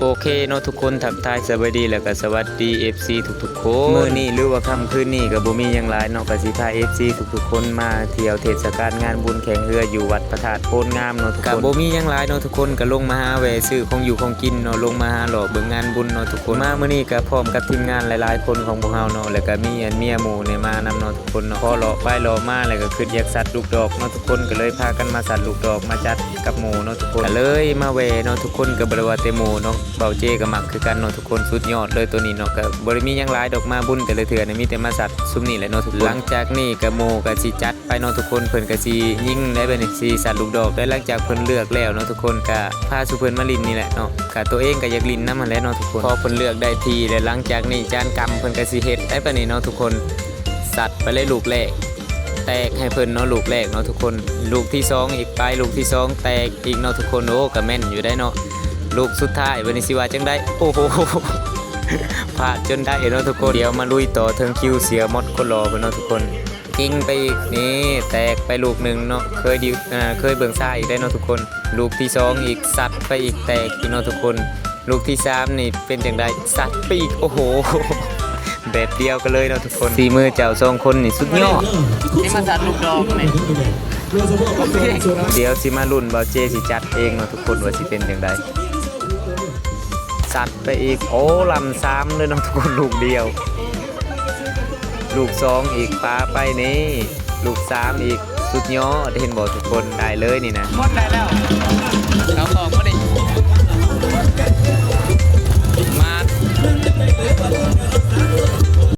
โอเคเนาะทุกคนทักทายสวัสดีแล้วก็สวัสดี FC ทุกๆคนมื้อนี้หรือว่าค่ำคืนนี้ก็บ่มีหยังหลายเนาะก็สิพา FC ทุกๆคนมาเที่ยวเทศกาลงานบุญแข่งเรืออยู่วัดพระธาตุโพนงามเนาะทุกคนก็บ่มีหยังหลายเนาะทุกคนก็ลงมาหาแวะซื้อของอยู่ของกินเนาะลงมาหาหล่อเบิ่งงานบุญเนาะทุกคนมามื้อนี้ก็พร้อมกับทีมงานหลายๆคนของพวกเฮาเนาะแล้วก็มีเมียหมู่เนี่ยมานำเนาะทุกคนเนาะพอเลาะไปเลาะมาแล้วก็ขึ้นอยากสัตว์ลูกดอกเนาะทุกคนก็เลยพากันมาสัตว์ลูกดอกมาจัดกับหมู่เนาะทุกคนก็เลยมาแวะเนาะทุกคนก็บ่ได้ว่าแต่หมู่เนาะเบาเจก็มักคือกันเนาะทุกคนสุดยอดเลยตัวนี้เนาะก็บ่ได้มีหยังหลายดอกมาบุญแต่ละเทื่อนี่มีแต่มาสัตว์ซุมนี่แหละเนาะทุกคนหลังจากนี้ก็หมู่ก็สิจัดไปเนาะทุกคนเพิ่นก็สิยิงได้บัดนี้สิสัตว์ลูกดอกได้หลังจากเพิ่นเลือกแล้วเนาะทุกคนก็พาสุเพิ่นมาลินนี่แหละเนาะก็ตัวเองก็อยากลินนำหั่นแหละเนาะทุกคนพอเพิ่นเลือกได้ทีแล้วหลังจากนี้จานกรรมเพิ่นก็สิเฮ็ดได้บัดนี้เนาะทุกคนสัตว์ไปเลยลูกแรกแตกให้เพิ่นเนาะลูกแรกเนาะทุกคนลูกที่สองอีกไปลูกที่สองแตกอีกเนาะทุกคนโอ้ก็แม่นอยู่ได้เนาะลูกสุดท้ายบัดนี้สิว่าจังได๋โอ้โห พลาดจนได้เนาะทุกคนเดี๋ยวมาลุยต่อเทิงคิวเสียหมดคนรอไปเนาะทุกคนกิ้งไปอีกนี่แตกไปลูกหนึ่งเนาะเคยเบิ่งซ่าอีกได้เนาะทุกคนลูกที่สองอีกสัตว์ไปอีกแตกอีกเนาะทุกคนลูกที่สามนี่เป็นจังไดสัตว์ไปอีกโอ้โห แบบเดียวกันเลยเนาะทุกคนสีมือเจ้าสองคนนี่สุดยอด นี่มันสัตว์ลูกดอกนี่ เดี๋ยวสิมาลุ้นบ่าวเจสิจัดเองเนาะทุกคนว่าสิเป็นจังไดสัตว์ไปอีกโอ้ลำซ้ำเลยเนาะทุกคนลูกเดียวลูกสองอีกปลาไปนี่ลูกสามอีกสุดยอดเห็นบอกทุกคนได้เลยนี่นะ หมดได้แล้วเราของก็ได้